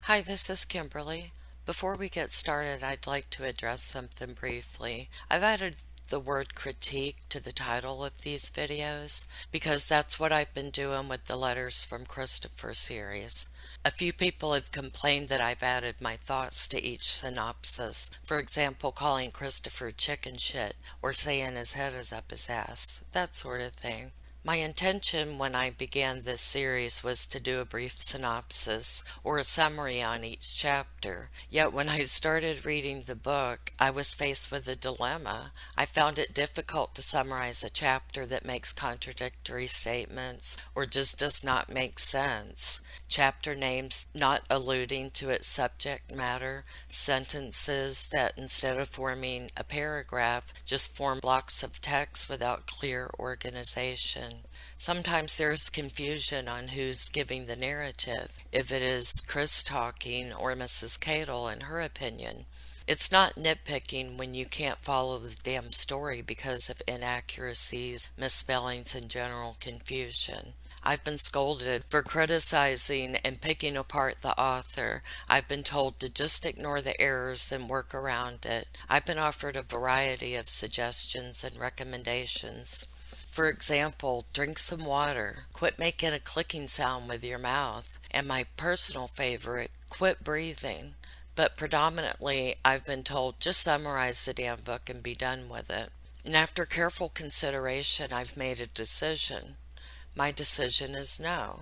Hi, this is Kimberly. Before we get started, I'd like to address something briefly. I've added the word critique to the title of these videos because that's what I've been doing with the Letters from Christopher series. A few people have complained that I've added my thoughts to each synopsis. For example, calling Christopher chicken shit or saying his head is up his ass, that sort of thing. My intention when I began this series was to do a brief synopsis or a summary on each chapter. Yet when I started reading the book, I was faced with a dilemma. I found it difficult to summarize a chapter that makes contradictory statements or just does not make sense. Chapter names not alluding to its subject matter, sentences that instead of forming a paragraph just form blocks of text without clear organization. Sometimes there's confusion on who's giving the narrative, if it is Chris talking or Mrs. Cadle in her opinion. It's not nitpicking when you can't follow the damn story because of inaccuracies, misspellings, and general confusion. I've been scolded for criticizing and picking apart the author. I've been told to just ignore the errors and work around it. I've been offered a variety of suggestions and recommendations. For example, drink some water, quit making a clicking sound with your mouth, and my personal favorite, quit breathing. But predominantly, I've been told just summarize the damn book and be done with it. And after careful consideration, I've made a decision. My decision is no.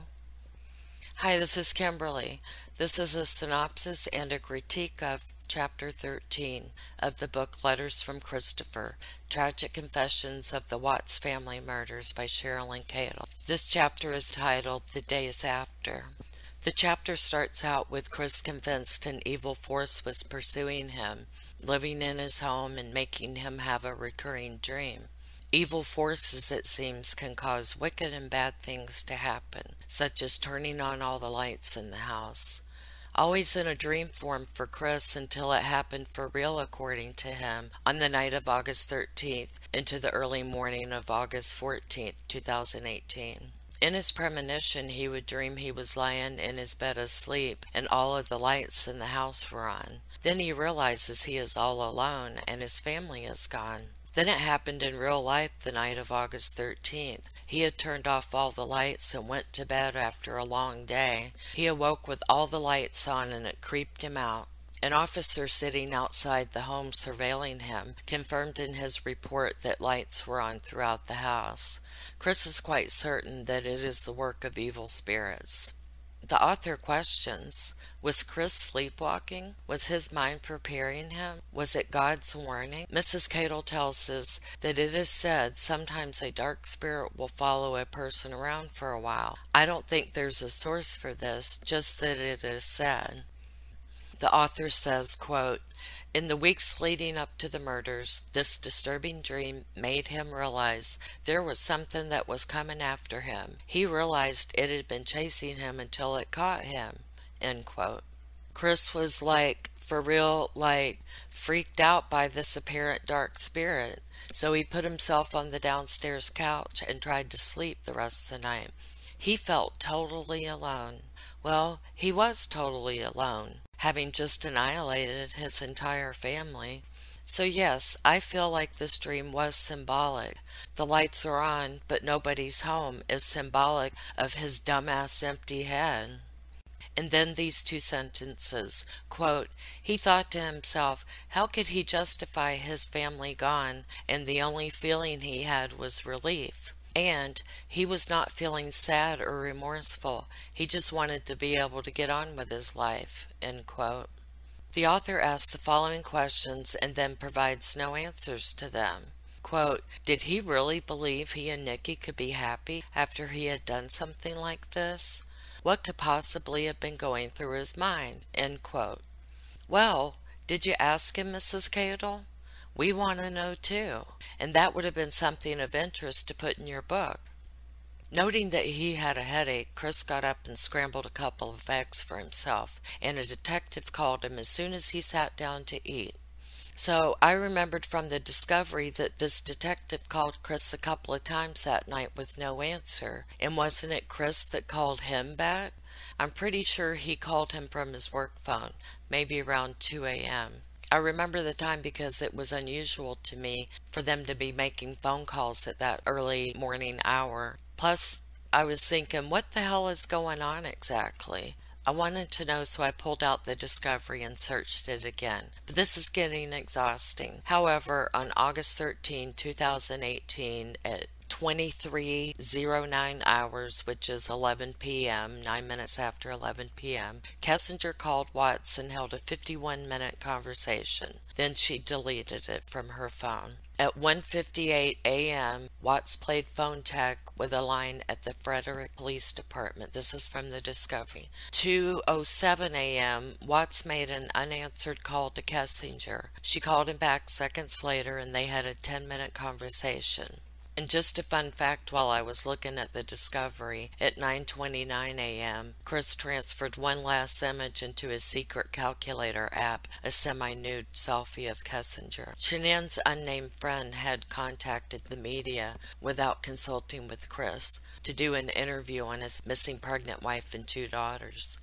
Hi, this is Kimberly. This is a synopsis and a critique of Chapter 13 of the book Letters from Christopher, Tragic Confessions of the Watts Family Murders by Cheryln Cadle. This chapter is titled The Days After. The chapter starts out with Chris convinced an evil force was pursuing him, living in his home and making him have a recurring dream. Evil forces, it seems, can cause wicked and bad things to happen, such as turning on all the lights in the house. Always in a dream form for Chris until it happened for real according to him on the night of August 13th into the early morning of August 14th, 2018. In his premonition, he would dream he was lying in his bed asleep and all of the lights in the house were on. Then he realizes he is all alone and his family is gone. Then it happened in real life the night of August 13th. He had turned off all the lights and went to bed after a long day. He awoke with all the lights on and it creeped him out. An officer sitting outside the home surveilling him confirmed in his report that lights were on throughout the house. Chris is quite certain that it is the work of evil spirits. The author questions, was Chris sleepwalking? Was his mind preparing him? Was it God's warning? Mrs. Cadle tells us that it is said sometimes a dark spirit will follow a person around for a while. I don't think there's a source for this, just that it is said. The author says, quote, in the weeks leading up to the murders, this disturbing dream made him realize there was something that was coming after him. He realized it had been chasing him until it caught him, end quote. Chris was for real, freaked out by this apparent dark spirit. So he put himself on the downstairs couch and tried to sleep the rest of the night. He felt totally alone. Well, he was totally alone, having just annihilated his entire family. So yes, I feel like this dream was symbolic. The lights are on, but nobody's home is symbolic of his dumbass empty head. And then these two sentences, quote, he thought to himself, how could he justify his family gone, and the only feeling he had was relief? And he was not feeling sad or remorseful. He just wanted to be able to get on with his life, end quote. The author asks the following questions and then provides no answers to them. Quote, did he really believe he and Nikki could be happy after he had done something like this? What could possibly have been going through his mind, end quote. Well, did you ask him, Mrs. Cadle? We want to know too, and that would have been something of interest to put in your book. Noting that he had a headache, Chris got up and scrambled a couple of eggs for himself, and a detective called him as soon as he sat down to eat. So I remembered from the discovery that this detective called Chris a couple of times that night with no answer. And wasn't it Chris that called him back? I'm pretty sure he called him from his work phone, maybe around 2 a.m. I remember the time because it was unusual to me for them to be making phone calls at that early morning hour. Plus, I was thinking, what the hell is going on exactly? I wanted to know, so I pulled out the discovery and searched it again. But this is getting exhausting. However, on August 13, 2018, at 23:09 hours, which is 11 p.m., 9 minutes after 11 p.m., Kessinger called Watts and held a 51-minute conversation. Then she deleted it from her phone. At 1:58 a.m., Watts played phone tag with a line at the Frederick Police Department. This is from the Discovery. 2:07 a.m., Watts made an unanswered call to Kessinger. She called him back seconds later, and they had a 10-minute conversation. And just a fun fact, while I was looking at the Discovery, at 9:29 a.m., Chris transferred one last image into his secret calculator app, a semi-nude selfie of Kessinger. Shanann's unnamed friend had contacted the media without consulting with Chris to do an interview on his missing pregnant wife and 2 daughters.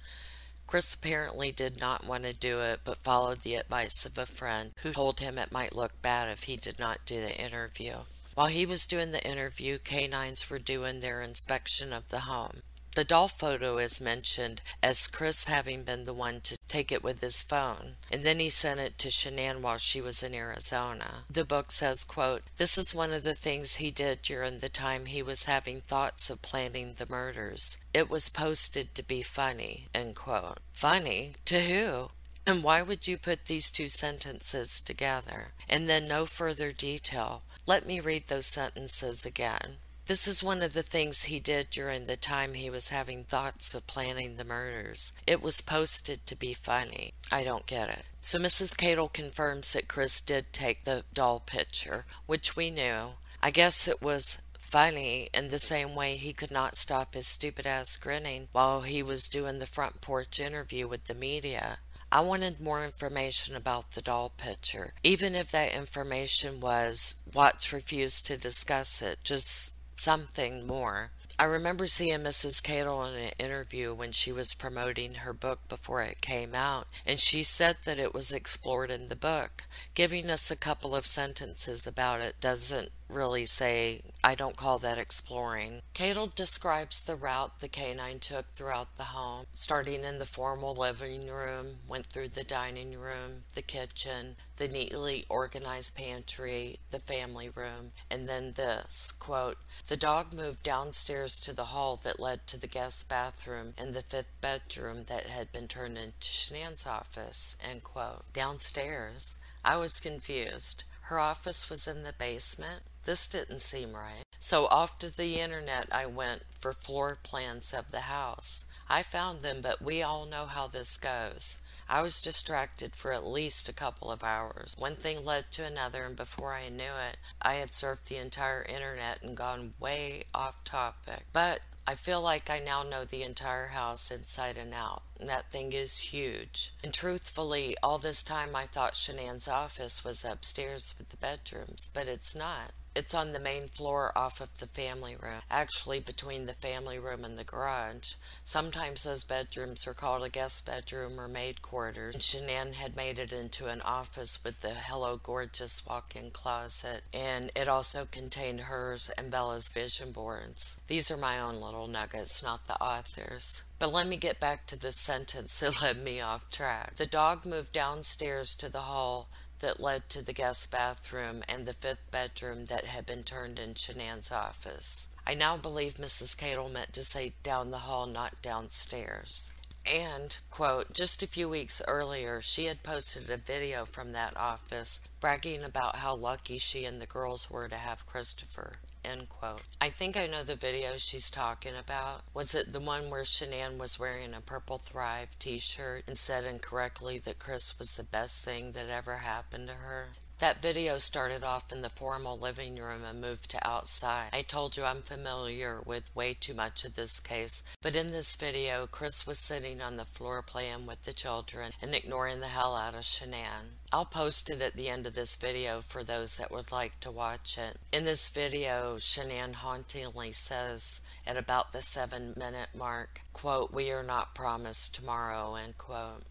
Chris apparently did not want to do it, but followed the advice of a friend who told him it might look bad if he did not do the interview. While he was doing the interview, canines were doing their inspection of the home. The doll photo is mentioned as Chris having been the one to take it with his phone, and then he sent it to Shanann while she was in Arizona. The book says, quote, "This is one of the things he did during the time he was having thoughts of planning the murders. It was posted to be funny," end quote. Funny? To who? And why would you put these 2 sentences together? And then no further detail. Let me read those sentences again. This is one of the things he did during the time he was having thoughts of planning the murders. It was posted to be funny. I don't get it. So Mrs. Cadle confirms that Chris did take the doll picture, which we knew. I guess it was funny in the same way he could not stop his stupid ass grinning while he was doing the front porch interview with the media. I wanted more information about the doll picture. Even if that information was Watts refused to discuss it, just something more. I remember seeing Mrs. Cadle in an interview when she was promoting her book before it came out, and she said that it was explored in the book. Giving us a couple of sentences about it doesn't really say, I don't call that exploring. Cadle describes the route the canine took throughout the home, starting in the formal living room, went through the dining room, the kitchen, the neatly organized pantry, the family room, and then this, quote, "The dog moved downstairs to the hall that led to the guest bathroom and the 5th bedroom that had been turned into Shanann's office," end quote. Downstairs? I was confused. Her office was in the basement? This didn't seem right. So off to the internet I went for floor plans of the house. I found them, but we all know how this goes. I was distracted for at least a couple of hours. One thing led to another, and before I knew it, I had surfed the entire internet and gone way off topic. But I feel like I now know the entire house inside and out, and that thing is huge. And truthfully, all this time I thought Shanann's office was upstairs with the bedrooms, but it's not. It's on the main floor off of the family room, actually between the family room and the garage. Sometimes those bedrooms are called a guest bedroom or maid quarters, and Shanann had made it into an office with the Hello Gorgeous walk-in closet, and it also contained hers and Bella's vision boards. These are my own little nuggets, not the author's. But let me get back to the sentence that led me off track. The dog moved downstairs to the hall that led to the guest bathroom and the 5th bedroom that had been turned in Shanann's office. I now believe Mrs. Cadle meant to say down the hall, not downstairs. And, quote, just a few weeks earlier, she had posted a video from that office bragging about how lucky she and the girls were to have Christopher, end quote. I think I know the video she's talking about. Was it the one where Shanann was wearing a Purple Thrive t-shirt and said incorrectly that Chris was the best thing that ever happened to her? That video started off in the formal living room and moved to outside. I told you I'm familiar with way too much of this case, but in this video, Chris was sitting on the floor playing with the children and ignoring the hell out of Shanann. I'll post it at the end of this video for those that would like to watch it. In this video, Shanann hauntingly says at about the 7-minute mark, quote, "We are not promised tomorrow," end quote.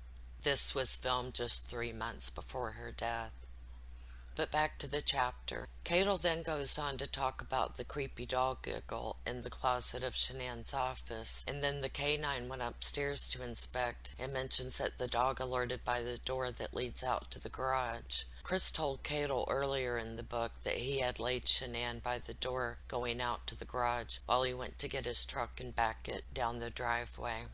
This was filmed just 3 months before her death. But back to the chapter. Cadle then goes on to talk about the creepy dog giggle in the closet of Shanann's office, and then the canine went upstairs to inspect and mentions that the dog alerted by the door that leads out to the garage. Chris told Cadle earlier in the book that he had laid Shanann by the door going out to the garage while he went to get his truck and back it down the driveway.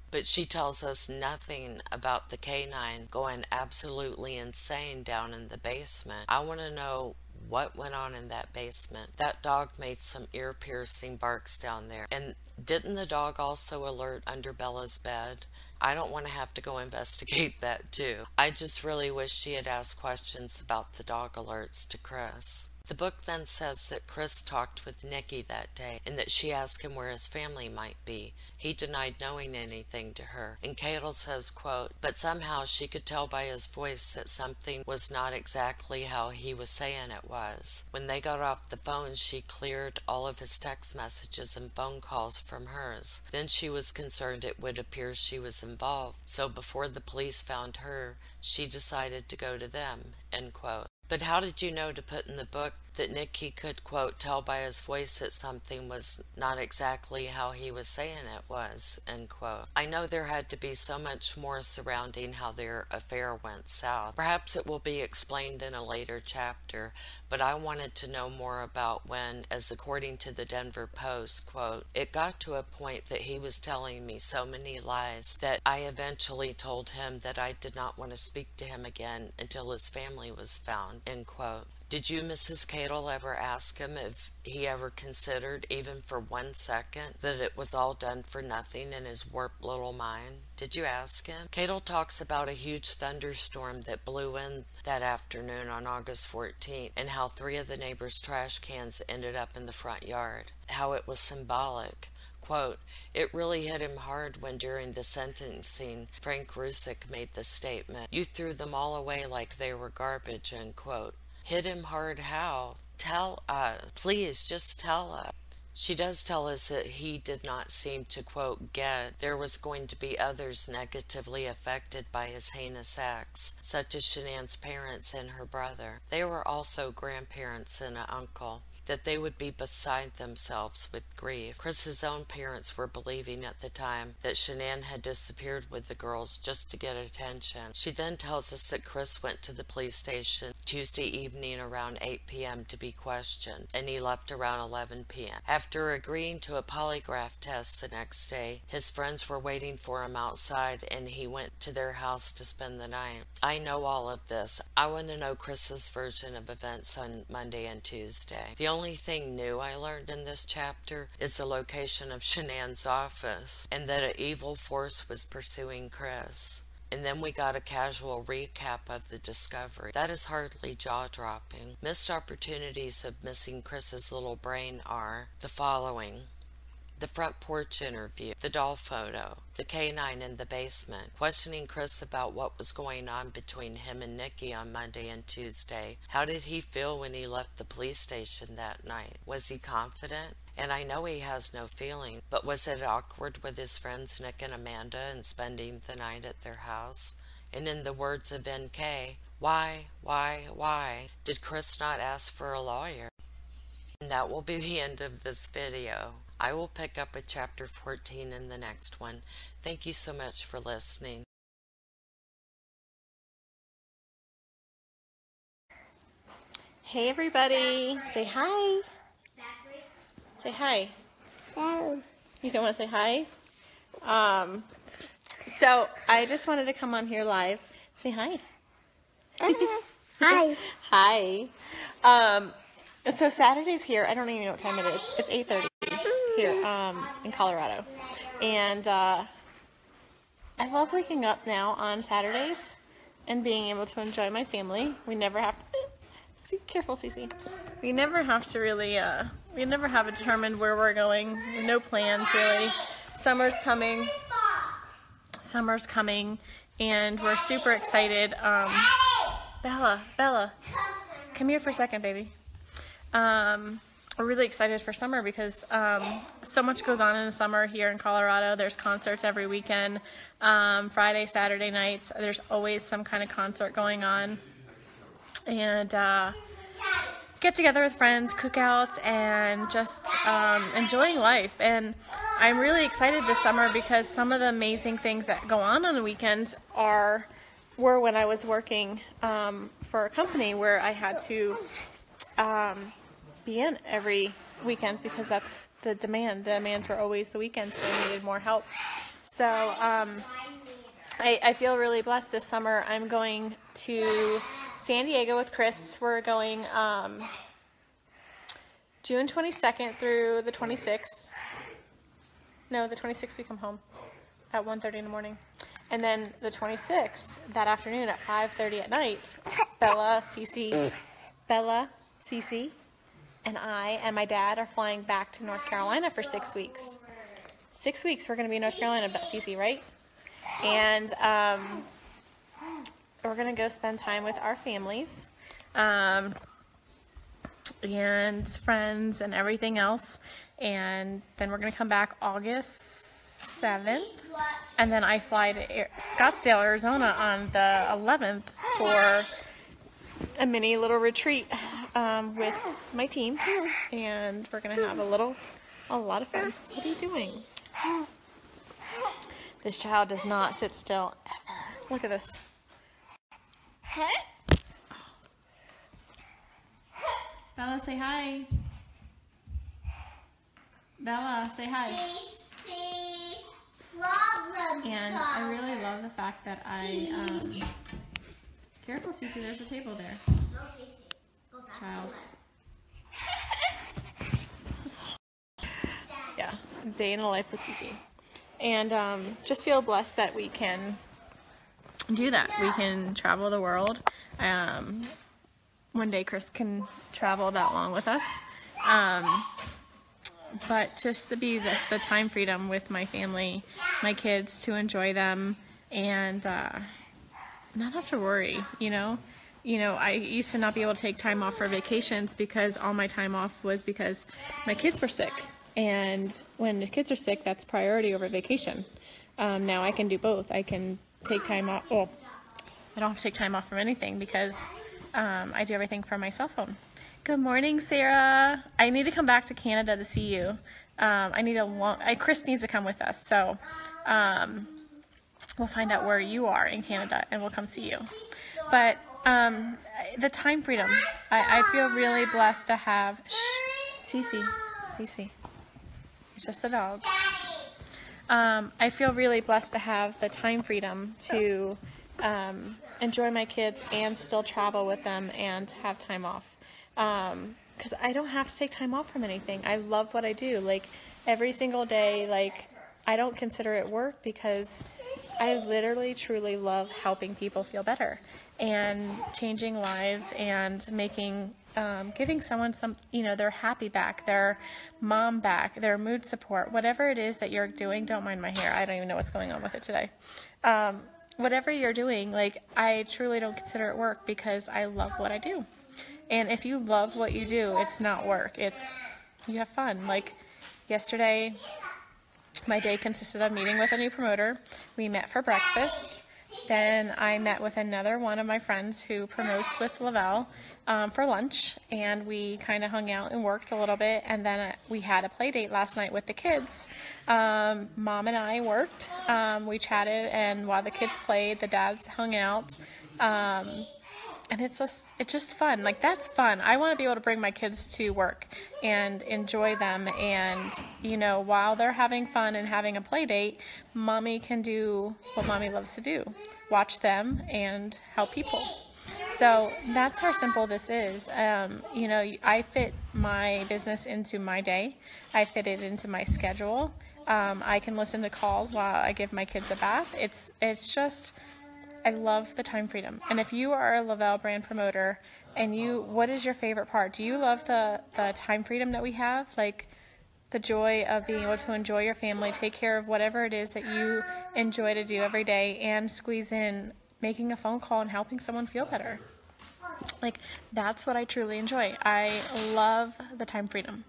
But she tells us nothing about the canine going absolutely insane down in the basement. I want to know what went on in that basement. That dog made some ear-piercing barks down there. And didn't the dog also alert under Bella's bed? I don't want to have to go investigate that too. I just really wish she had asked questions about the dog alerts to Chris. The book then says that Chris talked with Nikki that day and that she asked him where his family might be. He denied knowing anything to her. And Cadle says, quote, "But somehow she could tell by his voice that something was not exactly how he was saying it was. When they got off the phone, she cleared all of his text messages and phone calls from hers. Then she was concerned it would appear she was involved. So before the police found her, she decided to go to them," end quote. But how did you know to put in the book that Nikki could, quote, "tell by his voice that something was not exactly how he was saying it was," end quote? I know there had to be so much more surrounding how their affair went south. Perhaps it will be explained in a later chapter, but I wanted to know more about when, as according to the Denver Post, quote, "It got to a point that he was telling me so many lies that I eventually told him that I did not want to speak to him again until his family was found," end quote. Did you, Mrs. Cadle, ever ask him if he ever considered, even for 1 second, that it was all done for nothing in his warped little mind? Did you ask him? Cadle talks about a huge thunderstorm that blew in that afternoon on August 14th, and how 3 of the neighbors' trash cans ended up in the front yard. How it was symbolic. Quote, "It really hit him hard when during the sentencing Frank Rusick made the statement, 'You threw them all away like they were garbage,' end quote. Hit him hard how? Tell us. Please, just tell us." She does tell us that he did not seem to, quote, get there was going to be others negatively affected by his heinous acts, such as Shanann's parents and her brother. They were also grandparents and an uncle. That they would be beside themselves with grief. Chris's own parents were believing at the time that Shanann had disappeared with the girls just to get attention. She then tells us that Chris went to the police station Tuesday evening around 8 p.m. to be questioned, and he left around 11 p.m. After agreeing to a polygraph test the next day, his friends were waiting for him outside, and he went to their house to spend the night. I know all of this. I want to know Chris's version of events on Monday and Tuesday. The only thing new I learned in this chapter is the location of Shanann's office, and that an evil force was pursuing Chris. And then we got a casual recap of the discovery. That is hardly jaw-dropping. Missed opportunities of missing Chris's little brain are the following: the front porch interview, the doll photo, the canine in the basement, questioning Chris about what was going on between him and Nikki on Monday and Tuesday. How did he feel when he left the police station that night? Was he confident? And I know he has no feeling, but was it awkward with his friends Nick and Amanda and spending the night at their house? And in the words of NK, why did Chris not ask for a lawyer? And that will be the end of this video. I will pick up with chapter 14 in the next one. Thank you so much for listening. Hey everybody, say hi. Say hi. No. You don't want to say hi? So I just wanted to come on here live. Say hi. Hi. Hi. So Saturday's here. I don't even know what time it is. It's 8:30 here in Colorado. And I love waking up now on Saturdays and being able to enjoy my family. We never have Careful, Cece. We never have to really, we never have determined where we're going. No plans, really. Summer's coming. And we're super excited. Bella, come here for a second, baby. We're really excited for summer because so much goes on in the summer here in Colorado. There's concerts every weekend, Friday, Saturday nights. There's always some kind of concert going on. And get together with friends, cookouts, and just enjoying life. And I'm really excited this summer because some of the amazing things that go on the weekends were when I was working for a company where I had to be in every weekends because that's the demand. The demands were always the weekends, so I needed more help. So I feel really blessed this summer. I'm going to San Diego with Chris. We're going June 22nd through the 26th. No, the 26th we come home at 1:30 in the morning. And then the 26th, that afternoon at 5:30 at night, Bella, Cece, and I and my dad are flying back to North Carolina for 6 weeks. 6 weeks we're going to be in North Carolina, Cece, right? And we're going to go spend time with our families and friends and everything else. And then we're going to come back August 7th. And then I fly to Scottsdale, Arizona on the 11th for a mini little retreat with my team. And we're going to have a lot of fun. What are you doing? This child does not sit still ever. Look at this. Bella, say hi. Bella, say hi. And I really love the fact that careful, Cece, there's a table there. No, Cece. Go back. Child. Yeah, day in the life with Cece. And just feel blessed that we can do that. We can travel the world. One day Chris can travel that long with us. But just to be the time freedom with my family, my kids, to enjoy them and not have to worry, you know. I used to not be able to take time off for vacations because all my time off was because my kids were sick. And when the kids are sick, that's priority over vacation. Now I can do both. I can take time off. Well, I don't have to take time off from anything because I do everything from my cell phone. Good morning, Sarah. I need to come back to Canada to see you. Chris needs to come with us, so we'll find out where you are in Canada and we'll come see you. But the time freedom, I feel really blessed to have. Cece, it's just a dog. I feel really blessed to have the time freedom to enjoy my kids and still travel with them and have time off. Because I don't have to take time off from anything. I love what I do. Like, every single day, like, I don't consider it work because I literally, truly love helping people feel better and changing lives and making, giving someone their happy back, their mom back, their mood support, whatever it is that you're doing. Don't mind my hair. I don't even know what's going on with it today. Whatever you're doing, like, I truly don't consider it work because I love what I do. And if you love what you do, it's not work. You have fun. Like yesterday, my day consisted of meeting with a new promoter. We met for breakfast. Then I met with another one of my friends who promotes with Lavelle for lunch. And we kind of hung out and worked a little bit. And then we had a play date last night with the kids. Mom and I worked. We chatted, and while the kids played, the dads hung out. And it's just fun. Like, that's fun. I want to be able to bring my kids to work and enjoy them. And, while they're having fun and having a play date, mommy can do what mommy loves to do. Watch them and help people. So that's how simple this is. I fit my business into my day. I fit it into my schedule. I can listen to calls while I give my kids a bath. It's just I love the time freedom. And if you are a Lavelle brand promoter and what is your favorite part? Do you love the time freedom that we have? Like the joy of being able to enjoy your family, take care of whatever it is that you enjoy to do every day, and squeeze in making a phone call and helping someone feel better. Like, that's what I truly enjoy. I love the time freedom.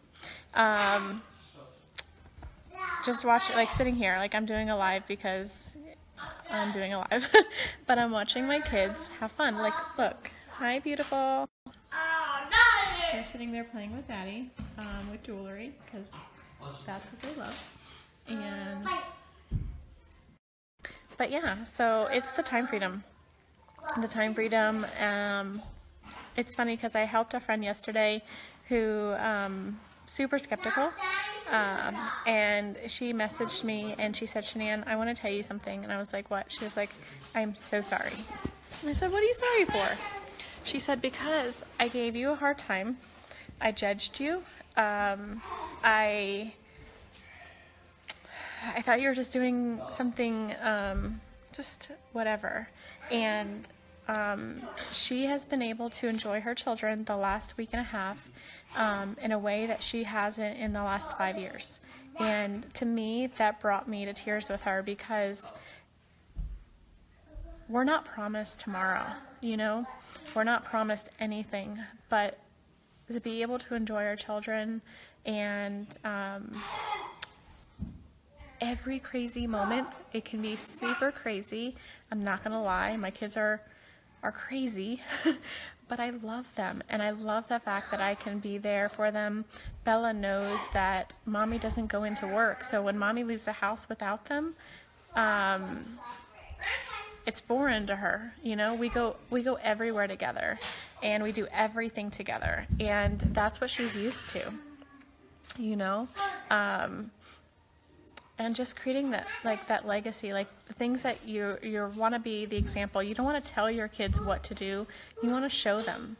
Just watch it, like sitting here, like I'm doing a live because I'm doing a live, but I'm watching my kids have fun. Like, look, hi, beautiful. They're sitting there playing with Daddy, with jewelry, because that's what they love. But yeah, so it's the time freedom. The time freedom. It's funny because I helped a friend yesterday who super skeptical, and she messaged me and she said, Shanann, I want to tell you something. And I was like, what? She was like, I'm so sorry. And I said, what are you sorry for? She said, because I gave you a hard time. I judged you. I thought you were just doing something, just whatever. And she has been able to enjoy her children the last week and a half in a way that she hasn't in the last 5 years. And to me, that brought me to tears with her, because we're not promised tomorrow, you know? We're not promised anything, but to be able to enjoy our children and every crazy moment, it can be super crazy. I'm not gonna lie, my kids are crazy, but I love them, and I love the fact that I can be there for them. Bella knows that Mommy doesn't go into work, so when Mommy leaves the house without them, it's foreign to her, you know? We go everywhere together, and we do everything together, and that's what she's used to, you know? And just creating that legacy, like the things that you want to be the example. You don't want to tell your kids what to do. You want to show them.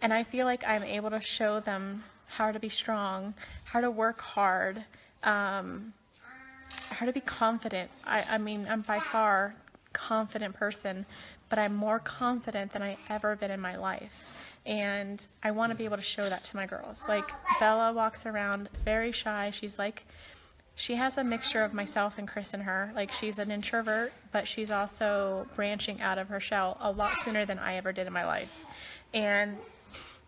And I feel like I'm able to show them how to be strong, how to work hard, how to be confident. I mean, I'm by far a confident person, but I'm more confident than I ever been in my life. And I want to be able to show that to my girls. Like, Bella walks around very shy. She has a mixture of myself and Chris in her. Like, she's an introvert, but she's also branching out of her shell a lot sooner than I ever did in my life. And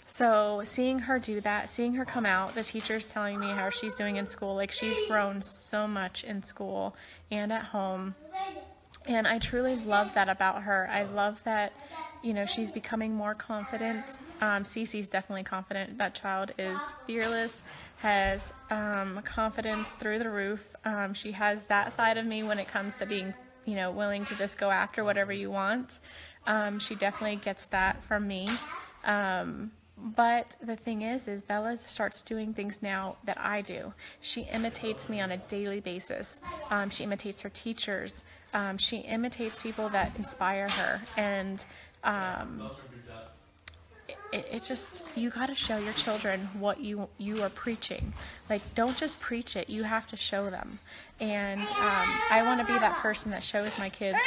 so seeing her do that, seeing her come out, the teacher's telling me how she's doing in school, like, she's grown so much in school and at home. And I truly love that about her. I love that, you know, she's becoming more confident. Cece's definitely confident. That child is fearless, has confidence through the roof. She has that side of me when it comes to being, you know, willing to just go after whatever you want. She definitely gets that from me. But the thing is Bella starts doing things now that I do. She imitates me on a daily basis. She imitates her teachers. She imitates people that inspire her. And it just, you got to show your children what you are preaching. Like, don't just preach it. You have to show them. And I want to be that person that shows my kids.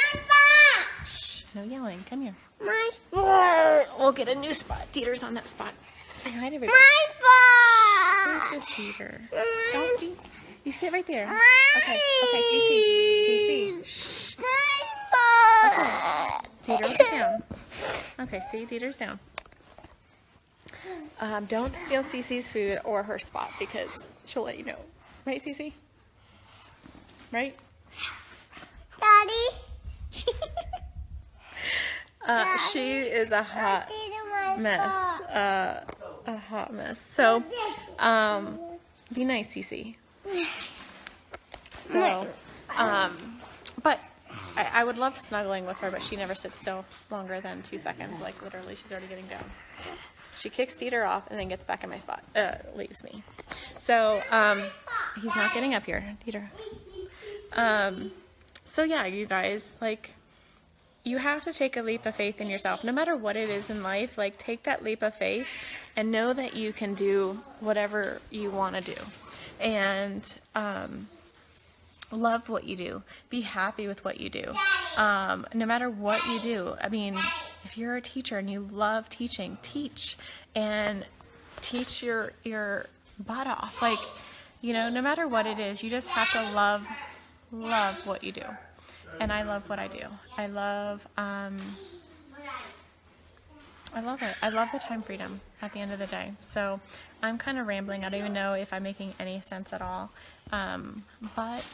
Shh, no yelling. Come here. My spot. We'll get a new spot. Dieter's on that spot. Say hi to everybody. My spot. Where's just Dieter? Don't be. You sit right there. My Okay, Cece. Shh. My spot. Okay. Dieter, sit down. Okay, see, Dieter's down. Don't steal Cece's food or her spot, because she'll let you know. Right, Cece? Right? Daddy. She is a hot mess. A hot mess. So, be nice, Cece. So, but I would love snuggling with her, but she never sits still longer than 2 seconds. Like, literally, she's already getting down. She kicks Dieter off and then gets back in my spot. Leaves me. So, he's not getting up here. Dieter. So yeah, you guys, like, you have to take a leap of faith in yourself. No matter what it is in life, like, take that leap of faith and know that you can do whatever you want to do. And love what you do. Be happy with what you do. No matter what you do. I mean, if you're a teacher and you love teaching, teach, and teach your butt off. Like, you know, no matter what it is, you just have to love what you do. And I love what I do. I love it. I love the time freedom at the end of the day. So I'm kind of rambling. I don't even know if I'm making any sense at all. But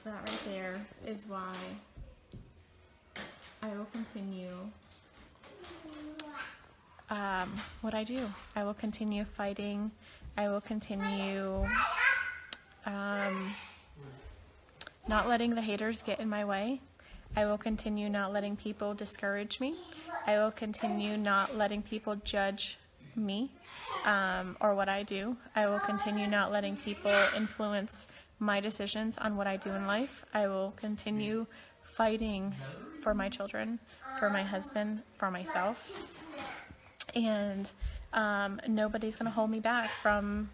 that right there is why I will continue what I do. I will continue fighting. I will continue not letting the haters get in my way. I will continue not letting people discourage me. I will continue not letting people judge me or what I do. I will continue not letting people influence my decisions on what I do in life. I will continue fighting for my children, for my husband, for myself. And nobody's going to hold me back from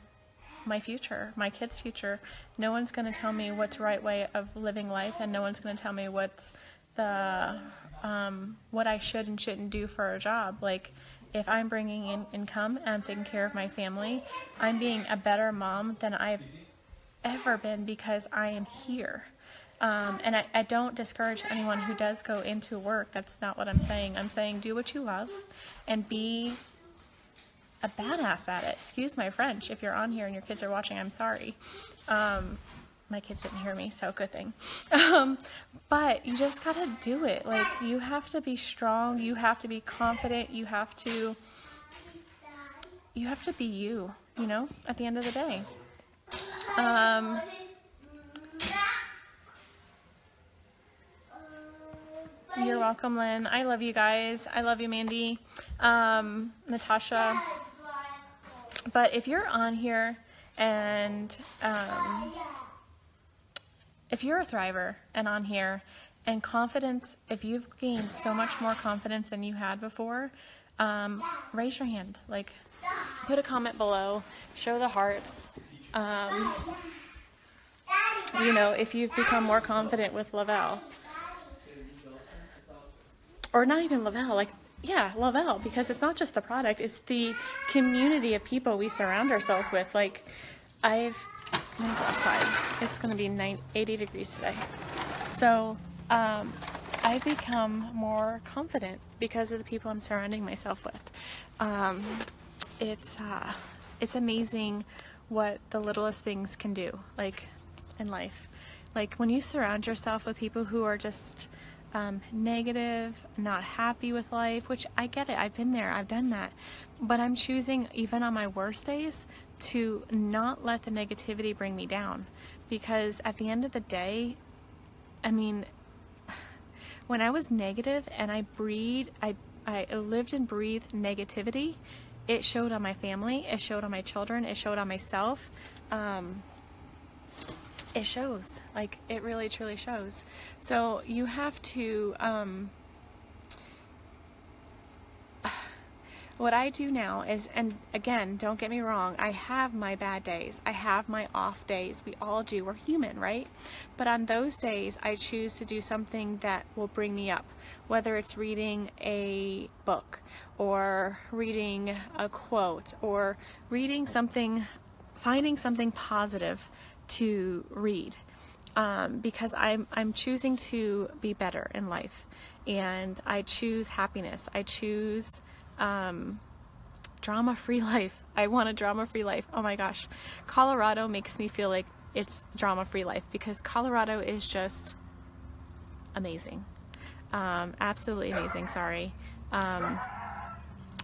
my future, my kids' future. No one's going to tell me what's the right way of living life, and no one's going to tell me what's the what I should and shouldn't do for a job. Like, if I'm bringing in income and I'm taking care of my family, I'm being a better mom than I've ever been because I am here. And I don't discourage anyone who does go into work. That's not what I'm saying. I'm saying do what you love and be a badass at it. Excuse my French. If you're on here and your kids are watching, I'm sorry. My kids didn't hear me, so good thing. But you just gotta do it. Like, you have to be strong. You have to be confident. You have to be you know, at the end of the day. You're welcome, Lynn. I love you guys. I love you, Mandy, Natasha. But if you're on here and if you're a thriver and on here and confidence, if you've gained so much more confidence than you had before, raise your hand. Like, put a comment below, show the hearts. You know, if you've become more confident with Lavelle. Or not even Lavelle, like, yeah, Lavelle, because it's not just the product, it's the community of people we surround ourselves with. Like, I'm gonna go outside. It's gonna be 80 degrees today. So, I've become more confident because of the people I'm surrounding myself with. It's amazing what the littlest things can do, like, in life. Like, when you surround yourself with people who are just negative, not happy with life, which I get it, I've been there, I've done that, but I'm choosing, even on my worst days, to not let the negativity bring me down, because at the end of the day, I mean, when I was negative and I lived and breathed negativity, it showed on my family, it showed on my children, it showed on myself. It shows, like, it really truly shows. So you have to, what I do now is, and again, don't get me wrong, I have my bad days, I have my off days, we all do, we're human, right? But on those days, I choose to do something that will bring me up, whether it's reading a book, or reading a quote, or reading something, finding something positive to read, because I'm choosing to be better in life, and I choose happiness. I choose drama-free life. I want a drama-free life. Oh my gosh, Colorado makes me feel like it's drama-free life, because Colorado is just amazing, absolutely amazing. Sorry.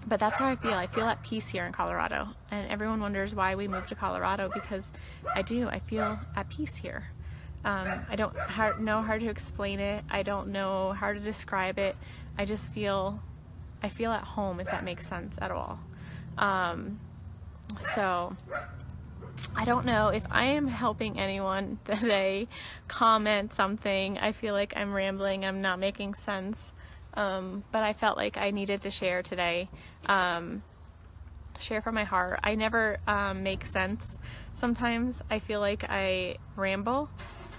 But that's how I feel. I feel at peace here in Colorado. And everyone wonders why we moved to Colorado, because I do. I feel at peace here. I don't know how to explain it. I don't know how to describe it. I just feel, I feel at home, if that makes sense at all. So I don't know if I am helping anyone today. Comment something. I feel like I'm rambling. I'm not making sense. But I felt like I needed to share today, share from my heart. I never make sense. Sometimes I feel like I ramble,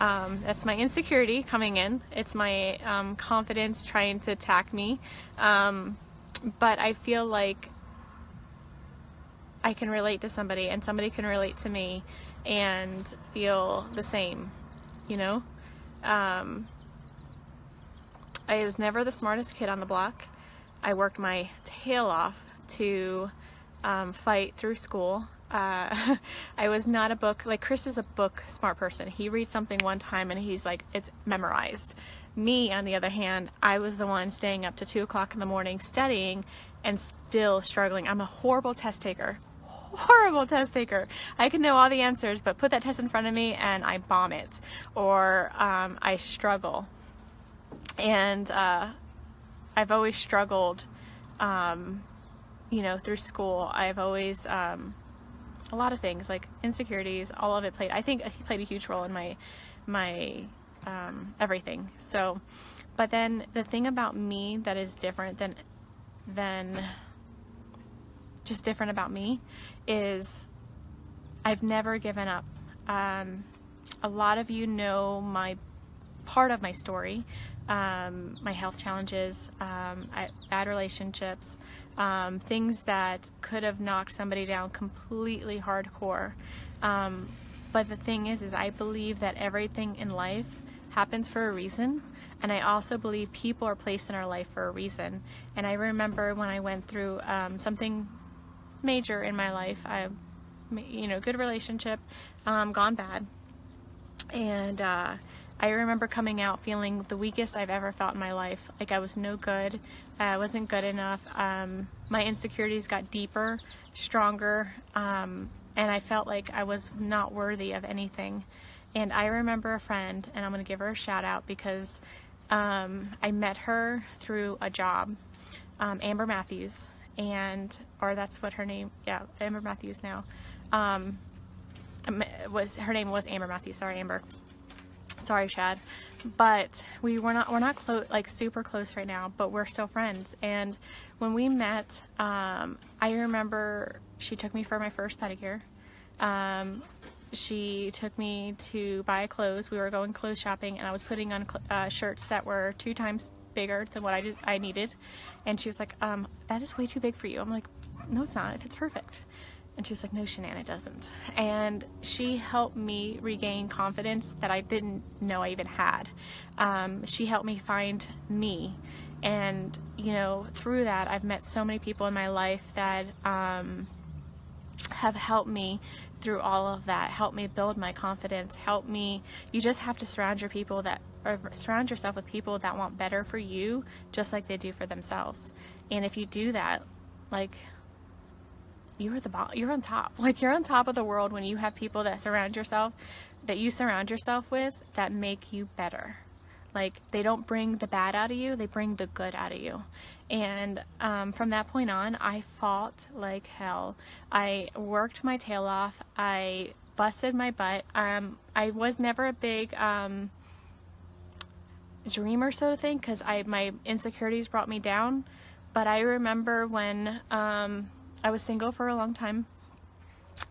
That's my insecurity coming in. It's my confidence trying to attack me. But I feel like I can relate to somebody, and somebody can relate to me and feel the same, you know? I was never the smartest kid on the block. I worked my tail off to fight through school. I was not a book, like Chris is a book smart person. He reads something one time and he's like, it's memorized. Me, on the other hand, I was the one staying up to 2 o'clock in the morning studying and still struggling. I'm a horrible test taker. Horrible test taker. I can know all the answers, but put that test in front of me and I bomb it, or I struggle. And I've always struggled, you know, through school. I've always, a lot of things, like insecurities, all of it played, I think he played a huge role in my everything. So, but then the thing about me that is different than just different about me is I've never given up. A lot of you know my part of my story, my health challenges, bad relationships, things that could have knocked somebody down completely hardcore. But the thing is I believe that everything in life happens for a reason, and I also believe people are placed in our life for a reason. And I remember when I went through something major in my life, you know, good relationship, gone bad, and I remember coming out feeling the weakest I've ever felt in my life. Like I was no good, I wasn't good enough. My insecurities got deeper, stronger, and I felt like I was not worthy of anything. And I remember a friend, and I'm going to give her a shout out because I met her through a job, Amber Matthews, or that's what her name, yeah, Amber Matthews now. Her name was Amber Matthews. Sorry, Amber. Sorry, Shad. But we're not close, like super close right now, but we're still friends. And when we met, I remember she took me for my first pedicure. She took me to buy clothes. We were going clothes shopping, and I was putting on shirts that were 2 times bigger than what I needed. And she was like, that is way too big for you. I'm like, no, it's not. It fits perfect. And she's like, no, Shanann, it doesn't. And she helped me regain confidence that I didn't know I even had. She helped me find me. And, you know, through that, I've met so many people in my life that have helped me through all of that, helped me build my confidence, helped me. You just have to surround yourself with people that want better for you, just like they do for themselves. And if you do that, like, you're on top. Like, you're on top of the world when you have people that you surround yourself with that make you better. Like, they don't bring the bad out of you, they bring the good out of you. And from that point on, I fought like hell. I worked my tail off. I busted my butt. I was never a big dreamer, so to think, because my insecurities brought me down. But I remember when I was single for a long time,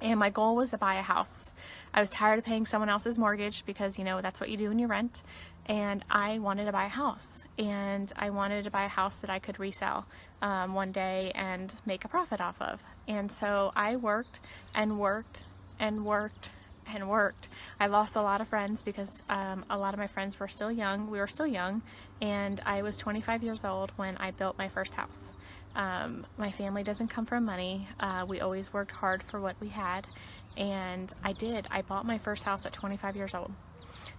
and my goal was to buy a house. I was tired of paying someone else's mortgage because, you know, that's what you do when you rent. And I wanted to buy a house, and I wanted to buy a house that I could resell one day and make a profit off of. And so I worked and worked and worked and worked. I lost a lot of friends because a lot of my friends were still young. We were still young, and I was 25 years old when I built my first house. My family doesn't come from money. We always worked hard for what we had, and I did. I bought my first house at 25 years old,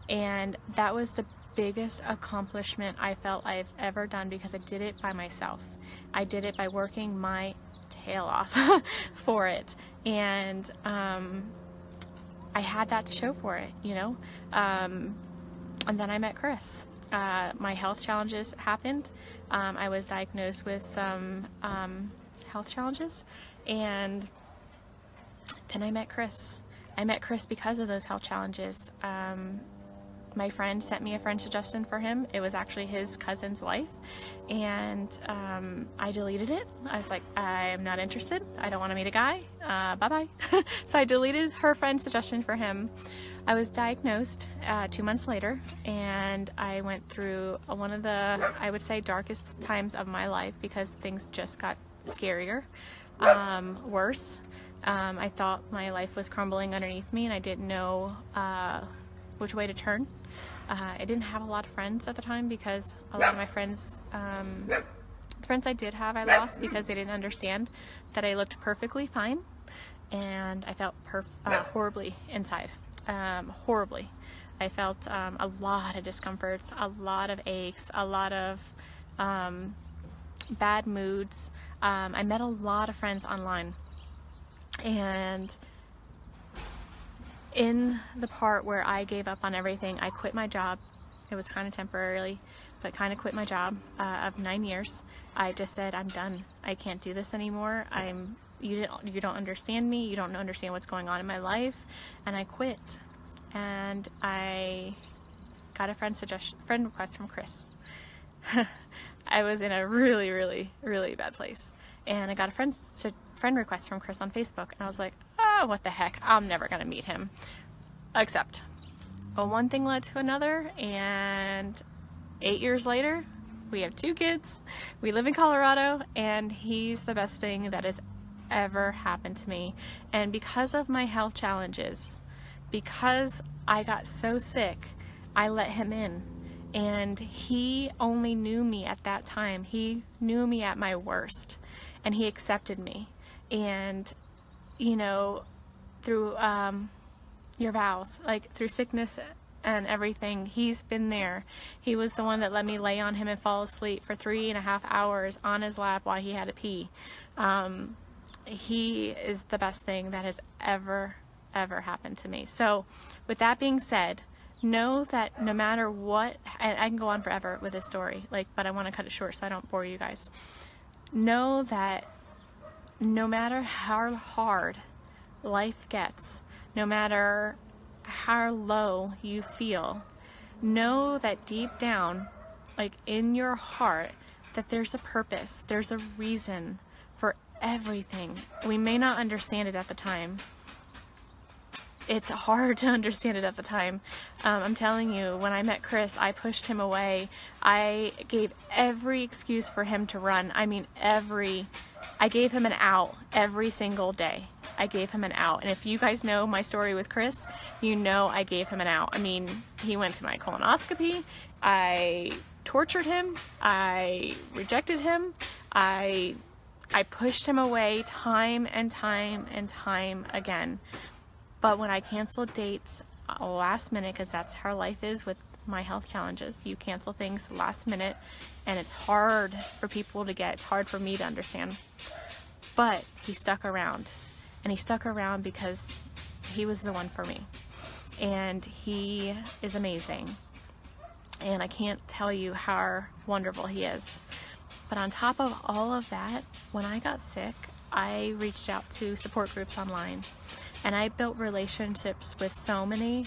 and that was the biggest accomplishment I felt I've ever done because I did it by myself. I did it by working my tail off for it, and I had that to show for it, you know. And then I met Chris. My health challenges happened. I was diagnosed with some health challenges, and then I met Chris. I met Chris because of those health challenges. My friend sent me a friend suggestion for him. It was actually his cousin's wife, and I deleted it. I was like, I'm not interested. I don't want to meet a guy. Bye-bye. So I deleted her friend's suggestion for him. I was diagnosed 2 months later, and I went through one of the, I would say, darkest times of my life because things just got scarier, worse. I thought my life was crumbling underneath me, and I didn't know which way to turn. I didn't have a lot of friends at the time because a lot of my friends, the friends I did have, I lost because they didn't understand that I looked perfectly fine, and I felt horribly inside. Horribly. I felt a lot of discomforts, a lot of aches, a lot of bad moods. I met a lot of friends online, and in the part where I gave up on everything, I quit my job. It was kind of temporarily, but kind of quit my job of 9 years. I just said, I'm done. I can't do this anymore. You don't understand me. You don't understand what's going on in my life. And I quit. And I got a friend request from Chris. I was in a really, really, really bad place. And I got a friend request from Chris on Facebook. And I was like, oh, what the heck? I'm never going to meet him. Except, one thing led to another. And 8 years later, we have 2 kids. We live in Colorado. And he's the best thing that has ever happened to me. And because of my health challenges, because I got so sick, I let him in. And he only knew me at that time. He knew me at my worst, and he accepted me. And you know, through your vows, like through sickness and everything, he's been there. He was the one that let me lay on him and fall asleep for 3.5 hours on his lap while he had to pee. He is the best thing that has ever happened to me. So with that being said, know that no matter what, and I can go on forever with this story, but I want to cut it short so I don't bore you guys. Know that no matter how hard life gets, no matter how low you feel, know that deep down, in your heart, that there's a purpose, there's a reason for everything. We may not understand it at the time. It's hard to understand it at the time. I'm telling you, when I met Chris, I pushed him away. I gave every excuse for him to run. I mean, I gave him an out every single day. I gave him an out. And if you guys know my story with Chris, you know I gave him an out. I mean, he went to my colonoscopy. I tortured him. I rejected him. I pushed him away time and time and time again. But when I canceled dates last minute, because that's how life is with my health challenges, you cancel things last minute, and it's hard for people to get, it's hard for me to understand. But he stuck around, and he stuck around because he was the one for me. And he is amazing. And I can't tell you how wonderful he is. But on top of all of that, when I got sick, I reached out to support groups online. And I built relationships with so many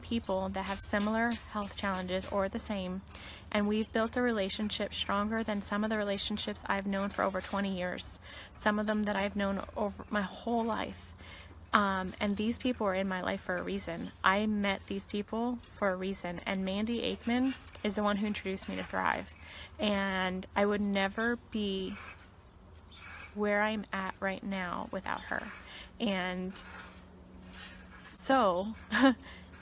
people that have similar health challenges or the same. And we've built a relationship stronger than some of the relationships I've known for over 20 years. Some of them that I've known over my whole life. And these people are in my life for a reason. I met these people for a reason. And Mandy Aikman is the one who introduced me to Thrive. And I would never be where I'm at right now without her. And so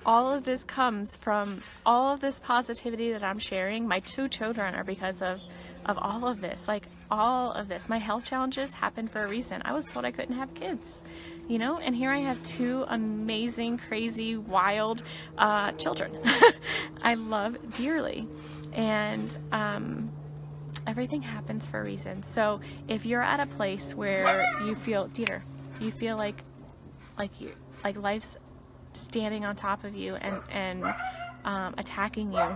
all of this comes from all of this positivity that I'm sharing. My 2 children are because of all of this. All of this. My health challenges happened for a reason. I was told I couldn't have kids, and here I have 2 amazing, crazy, wild children I love dearly. And everything happens for a reason. So if you're at a place where you feel, Dieter, you feel like life's standing on top of you and attacking you,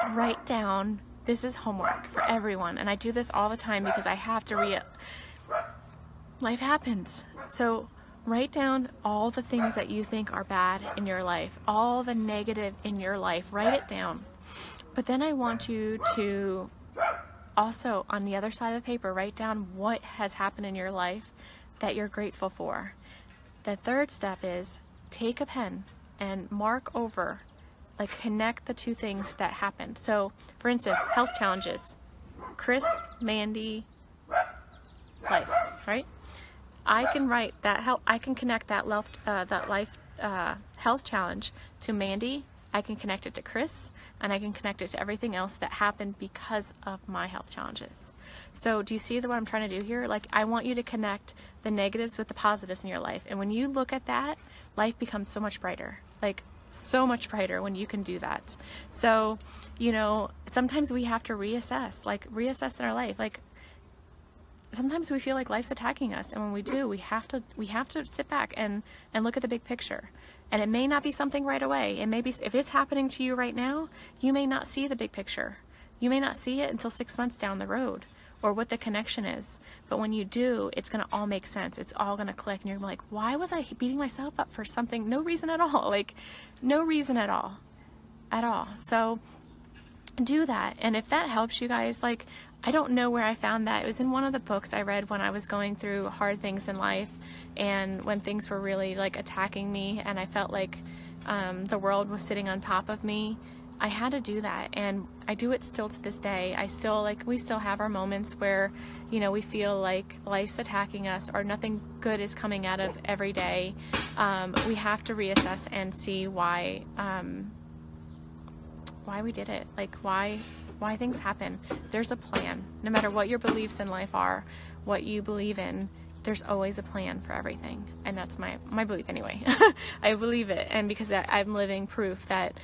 write down, this is homework for everyone, and I do this all the time because I have to life happens. So write down all the things that you think are bad in your life, all the negative in your life, write it down. But then I want you to also, on the other side of the paper, write down what has happened in your life that you're grateful for. The third step is take a pen and mark over, like connect the two things that happened. So for instance, health challenges, Chris, Mandy, life, right? I can write that I can connect that life health challenge to Mandy. I can connect it to Chris, and I can connect it to everything else that happened because of my health challenges. So do you see what I'm trying to do here? Like, I want you to connect the negatives with the positives in your life. And when you look at that, life becomes so much brighter. Like, so much brighter when you can do that. So, you know, sometimes we have to reassess in our life. Like, sometimes we feel like life's attacking us, and when we do, we have to sit back and look at the big picture. And it may not be something right away. It may be, if it's happening to you right now, you may not see the big picture. You may not see it until 6 months down the road, or what the connection is. But when you do, it's going to all make sense. It's all going to click, and you're like, why was I beating myself up for something? No reason at all. Like, no reason at all. So do that. And if that helps you guys, like, I don't know where I found that. It was in one of the books I read when I was going through hard things in life, and when things were really like attacking me, and I felt like the world was sitting on top of me. I had to do that, and I do it still to this day. We still have our moments where, you know, we feel like life's attacking us, or nothing good is coming out of every day. We have to reassess and see why we did it, like why things happen. There's a plan. No matter what your beliefs in life are, what you believe in, there's always a plan for everything. And that's my belief anyway. I believe it, and because I'm living proof that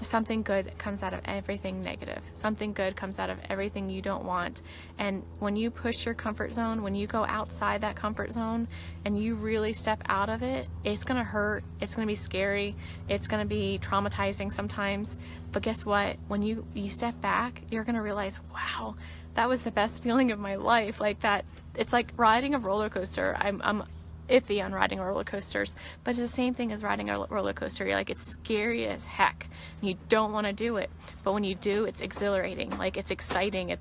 something good comes out of everything negative. Something good comes out of everything you don't want. And when you push your comfort zone, when you go outside that comfort zone and you really step out of it, it's gonna hurt, it's gonna be scary, it's gonna be traumatizing sometimes. But guess what? When you step back, you're gonna realize, wow, that was the best feeling of my life. Like that, it's like riding a roller coaster. I'm iffy on riding roller coasters, but it's the same thing as riding a roller coaster. You're like, it's scary as heck. You don't want to do it, but when you do, it's exhilarating. Like, it's exciting.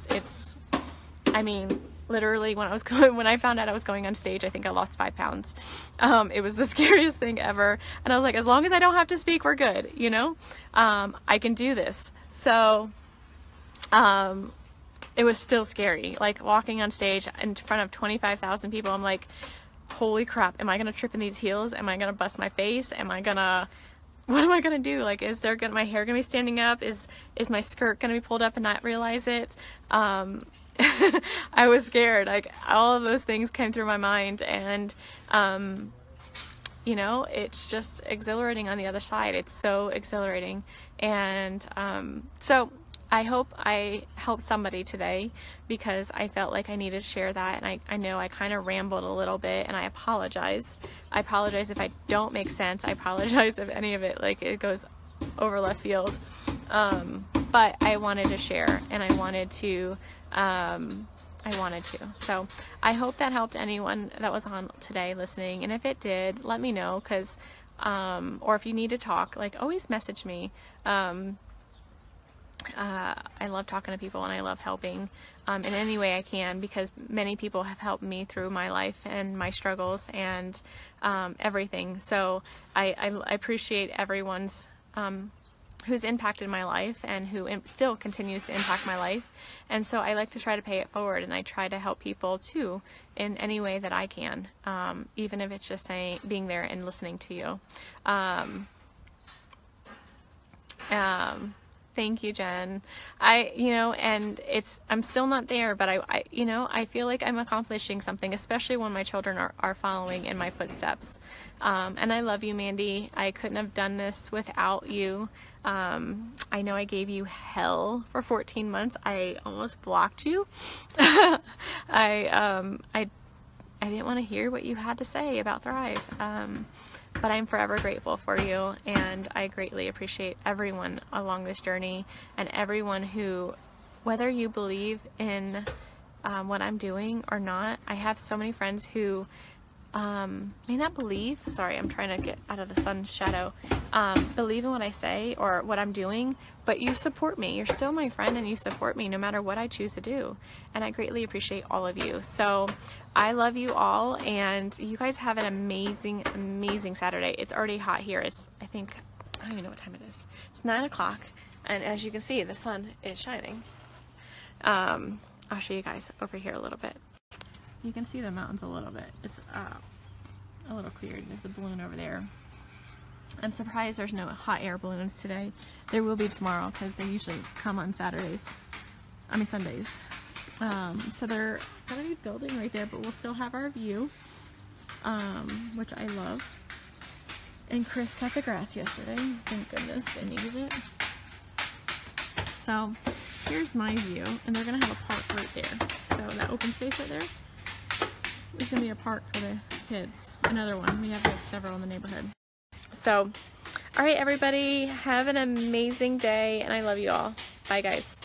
I mean, literally when I found out I was going on stage, I think I lost 5 pounds. It was the scariest thing ever. And I was like, as long as I don't have to speak, we're good. You know, I can do this. So, it was still scary. Like, walking on stage in front of 25,000 people, I'm like, holy crap, am I gonna trip in these heels? Am I gonna bust my face? What am I gonna do? Like, my hair gonna be standing up? Is my skirt gonna be pulled up and not realize it? I was scared. Like, all of those things came through my mind, and you know, it's just exhilarating on the other side. It's so exhilarating. And so I hope I helped somebody today, because I felt like I needed to share that. And I know I kind of rambled a little bit, and I apologize. I apologize if I don't make sense. I apologize if any of it, like, it goes over left field. But I wanted to share, and I wanted to. So I hope that helped anyone that was on today listening. And if it did, let me know, because, or if you need to talk, like, always message me. I love talking to people, and I love helping in any way I can, because many people have helped me through my life and my struggles and everything. So I appreciate everyone's who's impacted my life, and who still continues to impact my life. And so I like to try to pay it forward, and I try to help people too in any way that I can, even if it's just being there and listening to you. Thank you, Jen. I'm still not there, but I feel like I'm accomplishing something, especially when my children are following in my footsteps. And I love you, Mandy. I couldn't have done this without you. I know I gave you hell for 14 months. I almost blocked you. I didn't want to hear what you had to say about Thrive. But I'm forever grateful for you, and I greatly appreciate everyone along this journey, and everyone who, whether you believe in what I'm doing or not, I have so many friends who may not believe, sorry, I'm trying to get out of the sun's shadow, believe in what I say or what I'm doing, but you support me. You're still my friend and you support me no matter what I choose to do. And I greatly appreciate all of you. So I love you all, and you guys have an amazing, amazing Saturday. It's already hot here. It's, I think, I don't even know what time it is. It's 9 o'clock, and as you can see, the sun is shining. I'll show you guys over here a little bit. You can see the mountains a little bit. It's a little cleared. There's a balloon over there. I'm surprised there's no hot air balloons today. There will be tomorrow because they usually come on Sundays. So they're gonna be building right there, but we'll still have our view, which I love. And Chris cut the grass yesterday. Thank goodness, I needed it. So here's my view, and they're gonna have a park right there. So that open space right there is gonna be a park for the kids. Another one. We have like several in the neighborhood. So, all right, everybody, have an amazing day, and I love you all. Bye, guys.